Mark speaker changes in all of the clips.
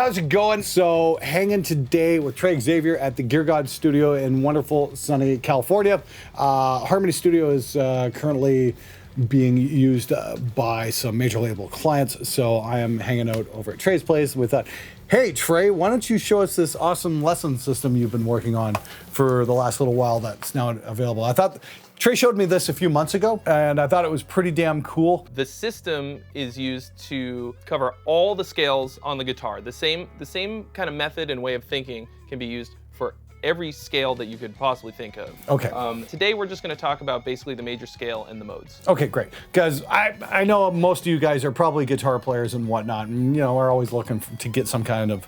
Speaker 1: how's it going? So, hanging today with Trey Xavier at the Gear God Studio in wonderful sunny California. Harmony Studio is currently being used by some major label clients, so I am hanging out over at Trey's place. We thought, hey Trey, why don't you show us this awesome lesson system you've been working on for the last little while that's now available. I thought Trey showed me this a few months ago, and I thought it was pretty damn cool.
Speaker 2: The system is used to cover all the scales on the guitar. The same kind of method and way of thinking can be used for every scale that you could possibly think of.
Speaker 1: Okay.
Speaker 2: Today we're just going to talk about basically the major scale and the modes.
Speaker 1: Okay, great. Because I know most of you guys are probably guitar players and whatnot, and we're always looking to get some kind of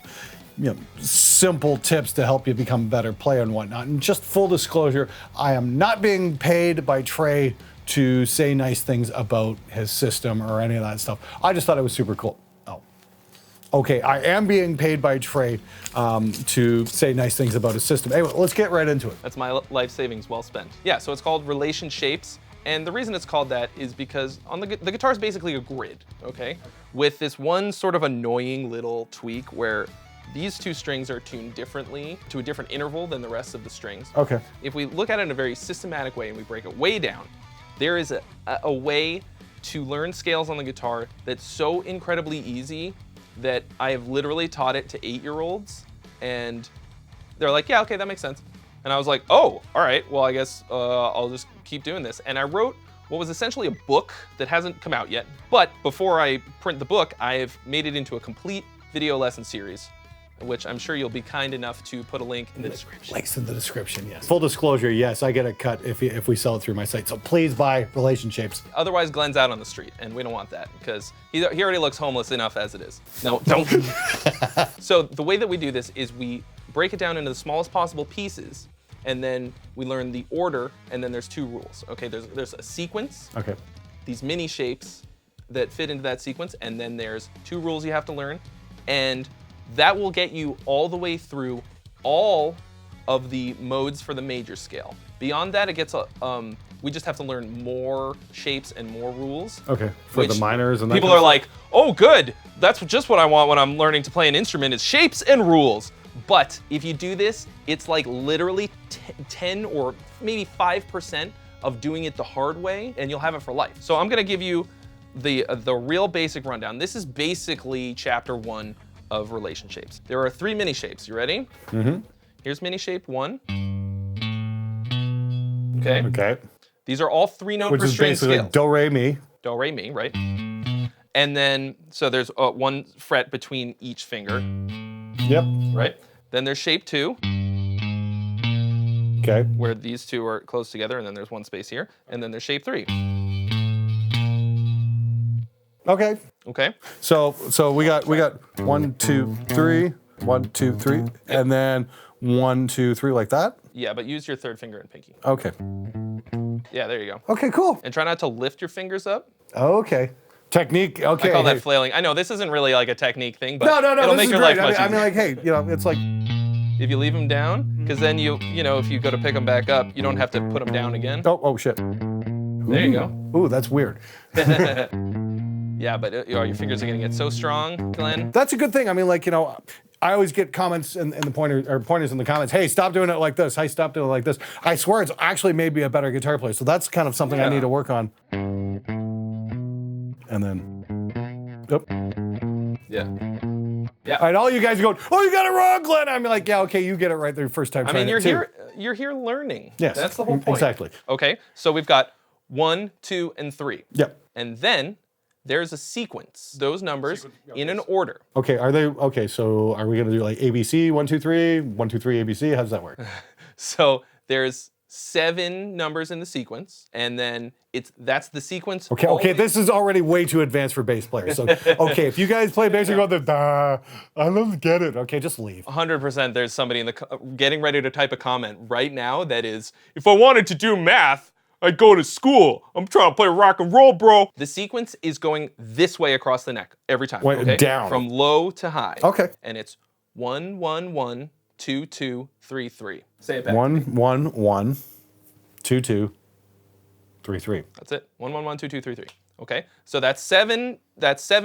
Speaker 1: simple tips to help you become a better player and whatnot. And just full disclosure, I am not being paid by Trey to say nice things about his system or any of that stuff. I just thought it was super cool. Oh, okay, I am being paid by Trey to say nice things about his system. Anyway, let's get right into it.
Speaker 2: That's my life savings well spent. Yeah, so it's called Relation Shapes. And the reason it's called that is because on the guitar is basically a grid, okay? With this one sort of annoying little tweak where these two strings are tuned differently to a different interval than the rest of the strings.
Speaker 1: Okay.
Speaker 2: If we look at it in a very systematic way and we break it way down, there is a way to learn scales on the guitar that's so incredibly easy that I have literally taught it to 8-year-olds, and they're like, yeah, okay, that makes sense. And I was like, oh, all right, well, I guess I'll just keep doing this. And I wrote what was essentially a book that hasn't come out yet, but before I print the book, I've made it into a complete video lesson series, which I'm sure you'll be kind enough to put a link in the description.
Speaker 1: Links in the description, yes. Full disclosure, yes, I get a cut if we sell it through my site, so please buy Relation Shapes.
Speaker 2: Otherwise, Glenn's out on the street, and we don't want that, because he already looks homeless enough as it is. No, don't. So the way that we do this is we break it down into the smallest possible pieces, and then we learn the order, and then there's 2 rules. Okay, there's a sequence,
Speaker 1: Okay.
Speaker 2: these mini shapes that fit into that sequence, and then there's 2 rules you have to learn, and that will get you all the way through all of the modes for the major scale. Beyond that, it gets we just have to learn more shapes and more rules.
Speaker 1: Okay, for the minors and that
Speaker 2: people
Speaker 1: kind
Speaker 2: are
Speaker 1: of
Speaker 2: like, oh good, that's just what I want when I'm learning to play an instrument is shapes and rules. But if you do this, it's like literally 10 or maybe 5% of doing it the hard way, and you'll have it for life. So I'm gonna give you the real basic rundown. This is basically chapter 1 of Relation Shapes. There are 3 mini shapes. You ready?
Speaker 1: Mm-hmm.
Speaker 2: Here's mini shape 1. Okay.
Speaker 1: Okay.
Speaker 2: These are all 3-note per string scales.
Speaker 1: Which is basically do, re, mi.
Speaker 2: Do, re, mi, right? And then, so there's 1 fret between each finger.
Speaker 1: Yep.
Speaker 2: Right? Then there's shape 2.
Speaker 1: Okay.
Speaker 2: Where these 2 are close together, and then there's 1 space here. And then there's shape 3.
Speaker 1: Okay.
Speaker 2: Okay.
Speaker 1: So we got 1, 2, 3, 1, 2, 3, and then 1, 2, 3 like that.
Speaker 2: Yeah, but use your 3rd finger and pinky.
Speaker 1: Okay.
Speaker 2: Yeah, there you go.
Speaker 1: Okay, cool.
Speaker 2: And try not to lift your fingers up.
Speaker 1: Okay. Technique. Okay.
Speaker 2: I call that flailing. I know this isn't really like a technique thing, but
Speaker 1: no.
Speaker 2: it'll make your life much easier.
Speaker 1: I mean, like, hey, it's like.
Speaker 2: If you leave them down, because then if you go to pick them back up, you don't have to put them down again.
Speaker 1: Oh shit.
Speaker 2: There you go.
Speaker 1: Ooh, that's weird.
Speaker 2: Yeah, but your fingers are gonna get so strong, Glenn.
Speaker 1: That's a good thing. I mean, like, I always get comments in the pointers in the comments. Hey, stop doing it like this. Hey, stop doing it like this. I swear it's actually made me a better guitar player. So that's kind of something I need to work on. And then, yep.
Speaker 2: Yeah. Yeah.
Speaker 1: And all you guys are going, oh, you got it wrong, Glenn. I'm like, yeah, okay, you get it right the first time.
Speaker 2: I mean, you're here learning.
Speaker 1: Yes.
Speaker 2: That's the whole point.
Speaker 1: Exactly.
Speaker 2: Okay, so we've got 1, 2, and 3.
Speaker 1: Yep.
Speaker 2: And then there's a sequence. Those numbers in an order.
Speaker 1: Okay, okay, so are we gonna do like ABC, 1, 2, 3, 1, 2, 3, ABC? How does that work?
Speaker 2: So there's 7 numbers in the sequence, and then that's the sequence.
Speaker 1: Okay, this is already way too advanced for bass players. So, okay, if you guys play bass, you go, I don't get it. Okay, just leave.
Speaker 2: 100% there's somebody getting ready to type a comment right now that is, if I wanted to do math, I'd go to school. I'm trying to play rock and roll, bro. The sequence is going this way across the neck every time.
Speaker 1: Okay? Down.
Speaker 2: From low to high.
Speaker 1: Okay.
Speaker 2: And it's 1, 1, 1, 2, 2, 3, 3. Say it back.
Speaker 1: 1, 1, 1, 2, 2, 3, 3.
Speaker 2: That's it. 1, 1, 1, 2, 2, 3, 3. Okay, so that's seven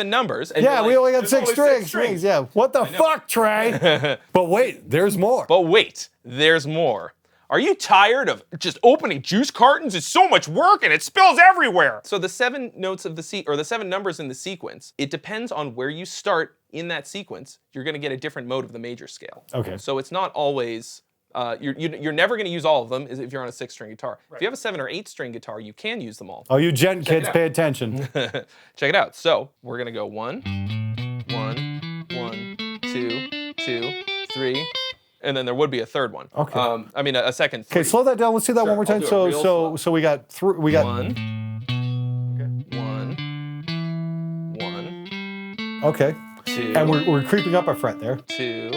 Speaker 2: numbers. And
Speaker 1: Yeah,
Speaker 2: you're like,
Speaker 1: we only got
Speaker 2: "There's
Speaker 1: six
Speaker 2: only
Speaker 1: strings. Yeah. What the fuck, Trey? But wait, there's more.
Speaker 2: But wait, there's more. Are you tired of just opening juice cartons? It's so much work and it spills everywhere. So the 7 notes of the or the 7 numbers in the sequence, it depends on where you start in that sequence. You're going to get a different mode of the major scale.
Speaker 1: Okay.
Speaker 2: So it's not always. You're never going to use all of them if you're on a 6-string guitar. Right. If you have a 7 or 8-string guitar, you can use them all.
Speaker 1: Oh, you gent kids, pay attention.
Speaker 2: Check it out. So we're going to go 1, 1, 1, 2, 2, 3. And then there would be a third one.
Speaker 1: Okay.
Speaker 2: I mean, a second.
Speaker 1: Okay, slow that down. Let's see that one more time. So we got we got
Speaker 2: 1, 1.
Speaker 1: Okay.
Speaker 2: 2.
Speaker 1: And we're creeping up a fret there.
Speaker 2: 2,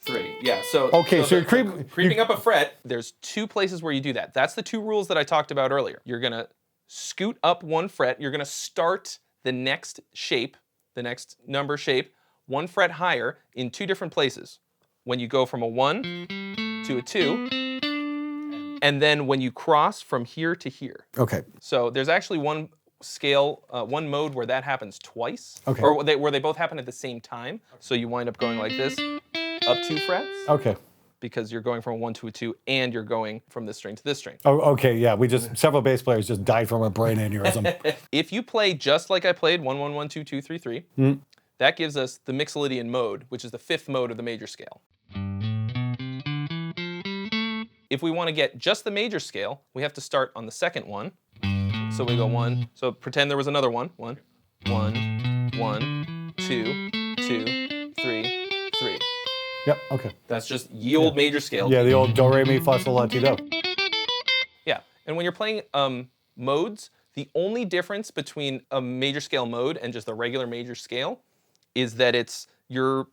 Speaker 2: 3. Yeah. So.
Speaker 1: Okay. So you're creeping
Speaker 2: up a fret. There's 2 places where you do that. That's the 2 rules that I talked about earlier. You're gonna scoot up 1 fret. You're gonna start the next shape, the next number shape, 1 fret higher in 2 different places. When you go from a 1 to a 2, and then when you cross from here to here.
Speaker 1: Okay.
Speaker 2: So there's actually one scale, one mode where that happens twice.
Speaker 1: Okay.
Speaker 2: Or where they both happen at the same time. So you wind up going like this, up 2 frets.
Speaker 1: Okay.
Speaker 2: Because you're going from a 1 to a 2, and you're going from this string to this string.
Speaker 1: Oh, okay. Yeah. Several bass players just died from a brain aneurysm.
Speaker 2: If you play just like I played, 1, 1, 1, 2, 2, 3, 3. That gives us the Mixolydian mode, which is the 5th mode of the major scale. If we want to get just the major scale, we have to start on the second one. So we go 1. So pretend there was another 1. 1, 1, 1, 2, 2, 3, 3.
Speaker 1: Yep. Okay.
Speaker 2: That's just ye old major scale.
Speaker 1: Yeah, the old do re mi fa sol la ti do.
Speaker 2: Yeah, and when you're playing modes, the only difference between a major scale mode and just a regular major scale is that you're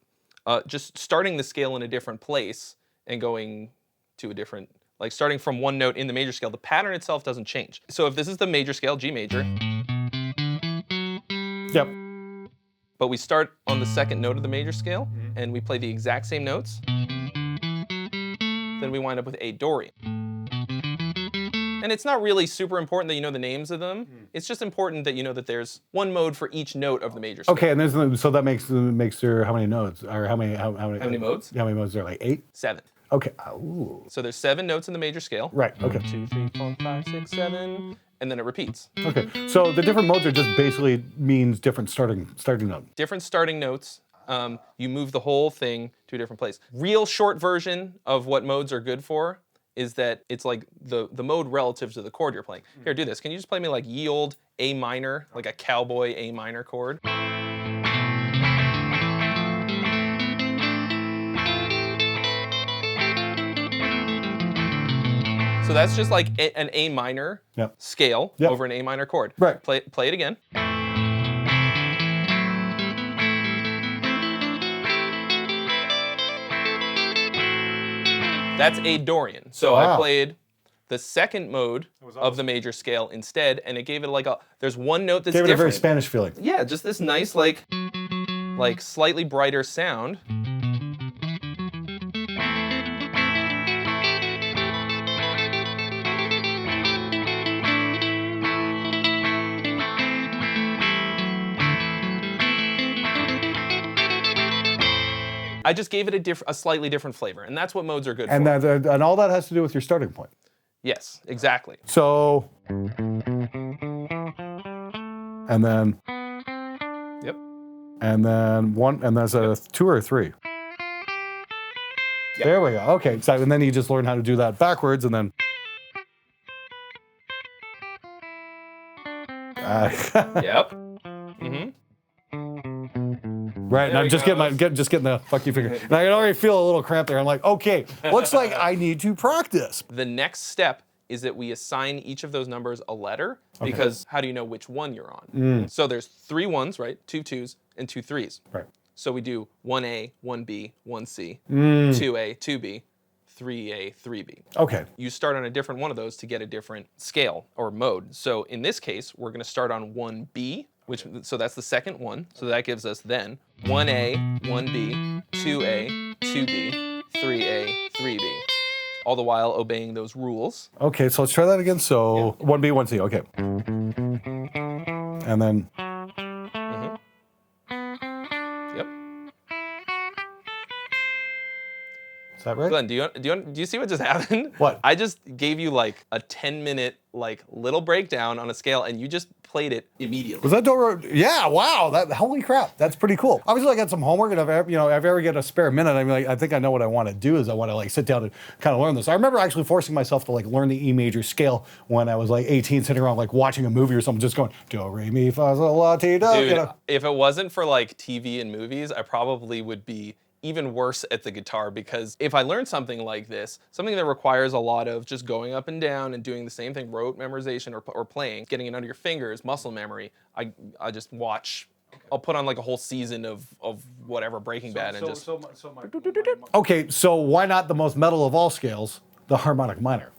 Speaker 2: just starting the scale in a different place and going to a different, like starting from 1 note in the major scale. The pattern itself doesn't change. So if this is the major scale, G major.
Speaker 1: Yep.
Speaker 2: But we start on the 2nd note of the major scale and we play the exact same notes. Then we wind up with A Dorian. And it's not really super important that you know the names of them. It's just important that you know that there's 1 mode for each note of the major scale.
Speaker 1: Okay, and so that makes there how many notes or how many
Speaker 2: modes?
Speaker 1: How many modes are there? Like 8?
Speaker 2: 7.
Speaker 1: Okay. Ooh.
Speaker 2: So there's 7 notes in the major scale.
Speaker 1: Right. Okay.
Speaker 2: 1, 2, 3, 4, 5, 6, 7, and then it repeats.
Speaker 1: Okay. So the different modes are just basically means different starting note.
Speaker 2: Different starting notes. You move the whole thing to a different place. Real short version of what modes are good for is that it's like the mode relative to the chord you're playing. Here, do this. Can you just play me like ye old A minor, like a cowboy A minor chord? So that's just like an A minor scale over an A minor chord.
Speaker 1: Right.
Speaker 2: Play it again. That's A Dorian. So I played the 2nd mode of the major scale instead, and it gave it like there's 1 note that's different.
Speaker 1: Gave it a very Spanish feeling.
Speaker 2: Yeah, just this nice like slightly brighter sound. I just gave it a slightly different flavor, and that's what modes are good for.
Speaker 1: And all that has to do with your starting point.
Speaker 2: Yes, exactly.
Speaker 1: So, and then,
Speaker 2: yep.
Speaker 1: And then 1, and that's a 2 or a 3. Yep. There we go. Okay, so and then you just learn how to do that backwards, and then.
Speaker 2: Yep. Mm-hmm.
Speaker 1: Right, and I'm just getting the fuck you finger. And I can already feel a little cramp there. I'm like, okay, looks like I need to practice.
Speaker 2: The next step is that we assign each of those numbers a letter, because how do you know which one you're on? So there's 3 1s, right? 2 2s, and 2 3s.
Speaker 1: Right.
Speaker 2: So we do 1A, 1B, 1C, 2A, 2B, 3A, 3B.
Speaker 1: Okay.
Speaker 2: You start on a different one of those to get a different scale or mode. So in this case, we're going to start on 1B, so that's the 2nd one. So that gives us then 1A, 1B, 2A, 2B, 3A, 3B. All the while obeying those rules.
Speaker 1: Okay, so let's try that again. So 1B, 1C, okay. And then,
Speaker 2: Yep.
Speaker 1: is that right?
Speaker 2: Glenn, do you see what just happened?
Speaker 1: What?
Speaker 2: I just gave you like a 10-minute like little breakdown on a scale, and you just played it immediately.
Speaker 1: Was that door? Yeah, wow. Holy crap. That's pretty cool. Obviously, I got some homework, and if I ever get a spare minute, I think I know what I want to do is I want to like sit down and kind of learn this. I remember actually forcing myself to like learn the E major scale when I was like 18, sitting around like watching a movie or something, just going do re mi fa sol la ti do.
Speaker 2: Dude, if it wasn't for like TV and movies, I probably would be even worse at the guitar, because if I learn something like this, something that requires a lot of just going up and down and doing the same thing, rote memorization or playing, getting it under your fingers, muscle memory, I just watch. I'll put on like a whole season of whatever Breaking Bad and just.
Speaker 1: Okay, so why not the most metal of all scales, the harmonic minor?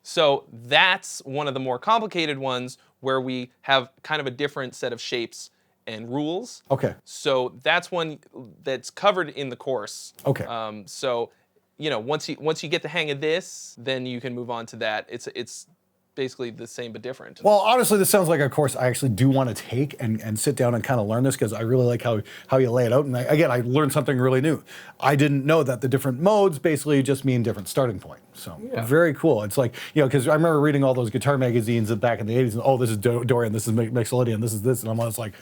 Speaker 2: So that's one of the more complicated ones where we have kind of a different set of shapes and rules.
Speaker 1: Okay.
Speaker 2: So that's one that's covered in the course.
Speaker 1: Okay.
Speaker 2: So, once you get the hang of this, then you can move on to that. It's basically the same but different.
Speaker 1: Well, honestly, this sounds like a course I actually do want to take and sit down and kind of learn this, because I really like how you lay it out. And I learned something really new. I didn't know that the different modes basically just mean different starting point. So very cool. It's like, because I remember reading all those guitar magazines back in the 80s, and oh, this is Dorian, this is Mixolydian, this is this, and I'm almost like,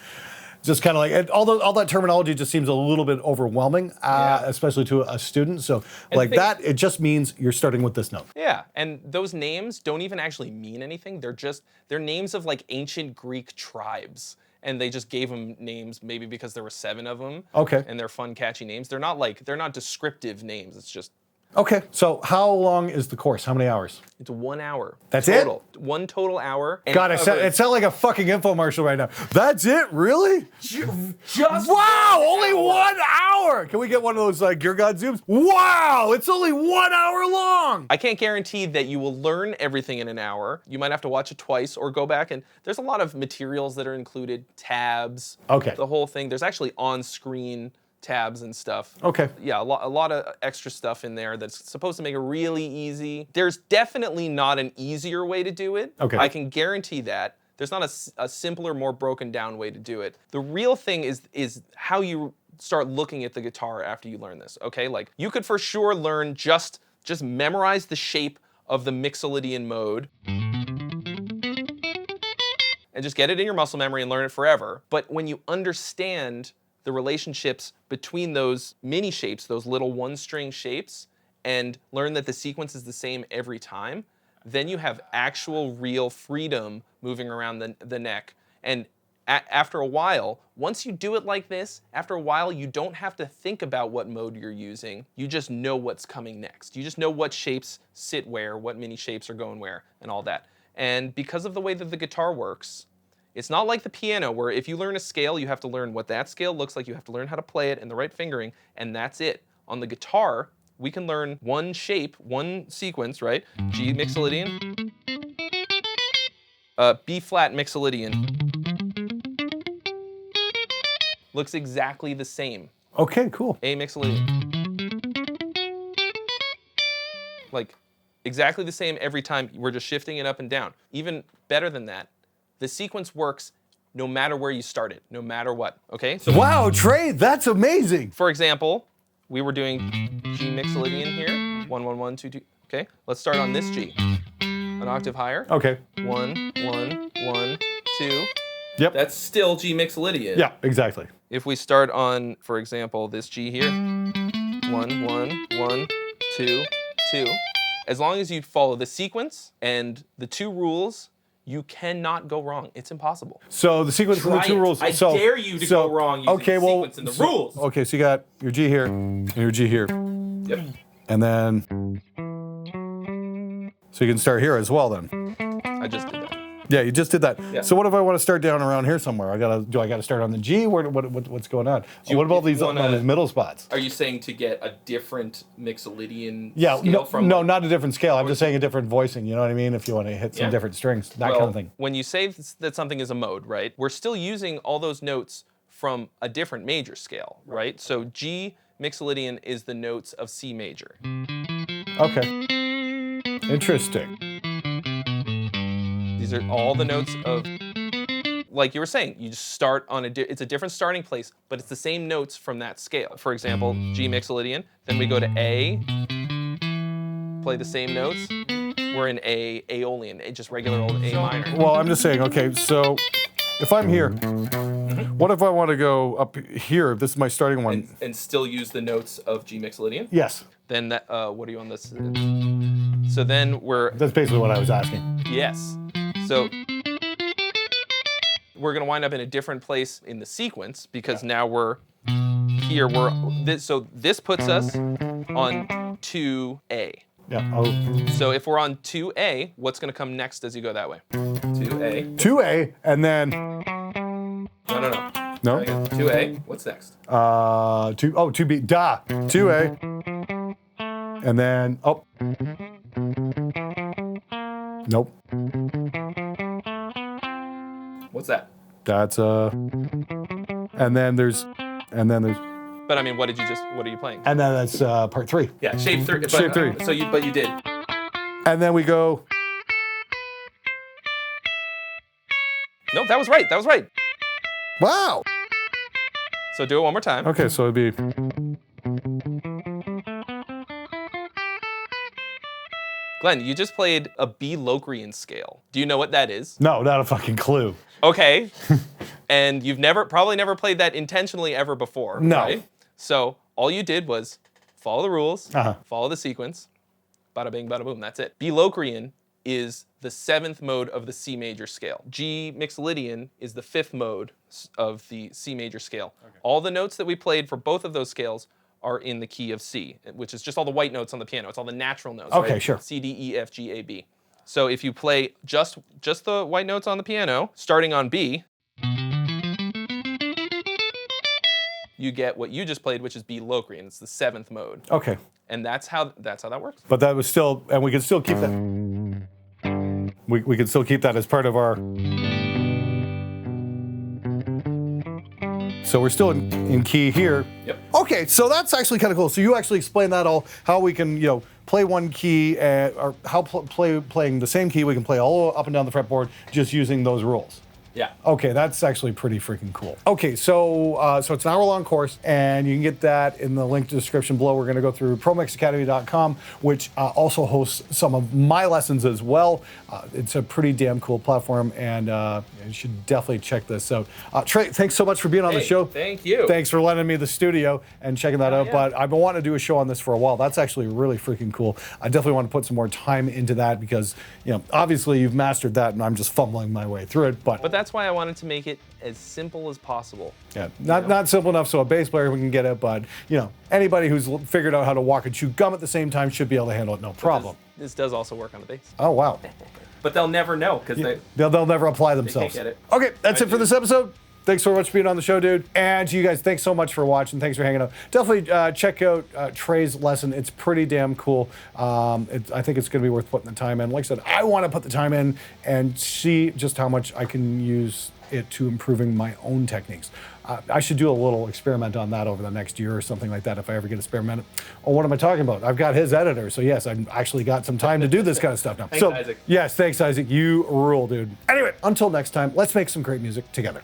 Speaker 1: just kind of like, all that terminology just seems a little bit overwhelming, especially to a student. So it just means you're starting with this note.
Speaker 2: Yeah, and those names don't even actually mean anything. They're names of like ancient Greek tribes. And they just gave them names maybe because there were 7 of them.
Speaker 1: Okay.
Speaker 2: And they're fun, catchy names. They're not descriptive names. It's just.
Speaker 1: Okay, so how long is the course? How many hours?
Speaker 2: It's 1 hour.
Speaker 1: That's
Speaker 2: total.
Speaker 1: it?
Speaker 2: 1 total hour.
Speaker 1: God, it sounds like a fucking infomercial right now. That's it? Really?
Speaker 2: Just
Speaker 1: wow, only 1 hour. Can we get one of those Gear God Zooms? Wow, it's only 1 hour long.
Speaker 2: I can't guarantee that you will learn everything in an hour. You might have to watch it twice or go back, and there's a lot of materials that are included, tabs, the whole thing. There's actually on-screen tabs and stuff.
Speaker 1: Okay.
Speaker 2: Yeah, a lot of extra stuff in there that's supposed to make it really easy. There's definitely not an easier way to do it.
Speaker 1: Okay.
Speaker 2: I can guarantee that. There's not a simpler, more broken down way to do it. The real thing is how you start looking at the guitar after you learn this, okay? Like, you could for sure learn just memorize the shape of the Mixolydian mode and just get it in your muscle memory and learn it forever. But when you understand the relationships between those mini shapes, those little 1-string shapes, and learn that the sequence is the same every time, then you have actual real freedom moving around the neck. And after a while, once you do it like this, after a while you don't have to think about what mode you're using. You just know what's coming next. You just know what shapes sit where, what mini shapes are going where, and all that. And because of the way that the guitar works, it's not like the piano, where if you learn a scale, you have to learn what that scale looks like, you have to learn how to play it and the right fingering, and that's it. On the guitar, we can learn one shape, one sequence, right? G Mixolydian, B flat Mixolydian. Looks exactly the same.
Speaker 1: Okay, cool.
Speaker 2: A Mixolydian. Like, exactly the same every time. We're just shifting it up and down. Even better than that, the sequence works no matter where you start it, no matter what, okay? So,
Speaker 1: wow, Trey, that's amazing.
Speaker 2: for example, we were doing G Mixolydian here, 1, 1, 1, 2, 2, okay? Let's start on this G, an octave higher.
Speaker 1: Okay.
Speaker 2: 1, 1, 1, 2.
Speaker 1: Yep.
Speaker 2: That's still G Mixolydian.
Speaker 1: Yeah, exactly.
Speaker 2: If we start on, for example, this G here, 1, 1, 1, 2, 2. As long as you follow the sequence and the 2 rules, you cannot go wrong. It's impossible.
Speaker 1: So the sequence and the 2 rules.
Speaker 2: I dare you to go wrong using the sequence and the rules.
Speaker 1: Okay, so you got your G here and your G here.
Speaker 2: Yep.
Speaker 1: And then, so you can start here as well then.
Speaker 2: I just did that.
Speaker 1: Yeah, you just did that.
Speaker 2: Yeah.
Speaker 1: So what if I want to start down around here somewhere? Do I gotta start on the G? What's going on? What about these on these middle spots?
Speaker 2: Are you saying to get a different Mixolydian
Speaker 1: Yeah,
Speaker 2: scale from?
Speaker 1: no, not a different scale. I'm just saying a different voicing. You know what I mean? If you want to hit some different strings, that kind of thing.
Speaker 2: When you say that something is a mode, right? We're still using all those notes from a different major scale, right? So G Mixolydian is the notes of C major.
Speaker 1: Okay. Interesting.
Speaker 2: These are all the notes of like you were saying, you just start on it's a different starting place, but it's the same notes from that scale. For example, G Mixolydian, then we go to A, play the same notes. We're in A, Aeolian, just regular old A minor.
Speaker 1: Well, I'm just saying, okay, so if I'm here, what if I want to go up here? This is my starting one.
Speaker 2: And still use the notes of G Mixolydian?
Speaker 1: Yes.
Speaker 2: Then that, what are you on this? So then
Speaker 1: That's basically what I was asking.
Speaker 2: Yes. So we're gonna wind up in a different place in the sequence because now we're here. So this puts us on 2A.
Speaker 1: Yeah. Oh.
Speaker 2: So if we're on 2A, what's going to come next as you go that way? 2A.
Speaker 1: 2A, and then...
Speaker 2: No.
Speaker 1: No?
Speaker 2: 2A, what's next?
Speaker 1: 2B, 2A. And then, nope.
Speaker 2: What's that?
Speaker 1: That's, and then there's...
Speaker 2: But I mean, what are you playing?
Speaker 1: And then that's part 3.
Speaker 2: Yeah, shape 3.
Speaker 1: Shape 3.
Speaker 2: But you did.
Speaker 1: And then we go...
Speaker 2: No, that was right.
Speaker 1: Wow!
Speaker 2: So do it one more time.
Speaker 1: Okay, so it'd be...
Speaker 2: Glenn, you just played a B Locrian scale. Do you know what that is?
Speaker 1: No, not a fucking clue.
Speaker 2: Okay. And you've probably never played that intentionally ever before,
Speaker 1: no.
Speaker 2: Right? So all you did was follow the rules,
Speaker 1: Uh-huh.
Speaker 2: follow the sequence, bada bing, bada boom, that's it. B Locrian is the 7th mode of the C major scale. G Mixolydian is the 5th mode of the C major scale. Okay. All the notes that we played for both of those scales are in the key of C, which is just all the white notes on the piano. It's all the natural notes,
Speaker 1: okay,
Speaker 2: right?
Speaker 1: Sure.
Speaker 2: C, D, E, F, G, A, B. So if you play just the white notes on the piano, starting on B, you get what you just played, which is B Locrian. It's the 7th mode.
Speaker 1: Okay.
Speaker 2: And that's how that works.
Speaker 1: But that was still, and we could still keep that. We could still keep that as part of our. So we're still in key here.
Speaker 2: Yep.
Speaker 1: Okay, so that's actually kind of cool. So you actually explained that all, how we can, play one key, or how playing the same key, we can play all up and down the fretboard just using those rules.
Speaker 2: Yeah.
Speaker 1: Okay, that's actually pretty freaking cool. Okay, so so it's an hour-long course, and you can get that in the link to the description below. We're going to go through ProMixAcademy.com, which also hosts some of my lessons as well. It's a pretty damn cool platform, and you should definitely check this out. Trey, thanks so much for being on the show.
Speaker 2: Thank you.
Speaker 1: Thanks for lending me the studio and checking that out.
Speaker 2: Yeah.
Speaker 1: But I've been wanting to do a show on this for a while. That's actually really freaking cool. I definitely want to put some more time into that because, obviously you've mastered that, and I'm just fumbling my way through it. But
Speaker 2: that's why I wanted to make it as simple as possible.
Speaker 1: yeah, not simple enough so a bass player can get it, but anybody who's figured out how to walk and chew gum at the same time should be able to handle it, no problem.
Speaker 2: This does also work on the bass.
Speaker 1: Oh wow!
Speaker 2: But they'll never know because
Speaker 1: They'll never apply themselves.
Speaker 2: get it.
Speaker 1: Okay, that's it for this episode. Thanks so much for being on the show, dude. And to you guys, thanks so much for watching. Thanks for hanging out. Definitely check out Trey's lesson. It's pretty damn cool. I think it's going to be worth putting the time in. Like I said, I want to put the time in and see just how much I can use it to improving my own techniques. I should do a little experiment on that over the next year or something like that if I ever get a spare minute. Oh, what am I talking about? I've got his editor, so yes, I've actually got some time to do this kind of stuff now.
Speaker 2: Thanks, Isaac.
Speaker 1: Yes, thanks, Isaac. You rule, dude. Anyway, until next time, let's make some great music together.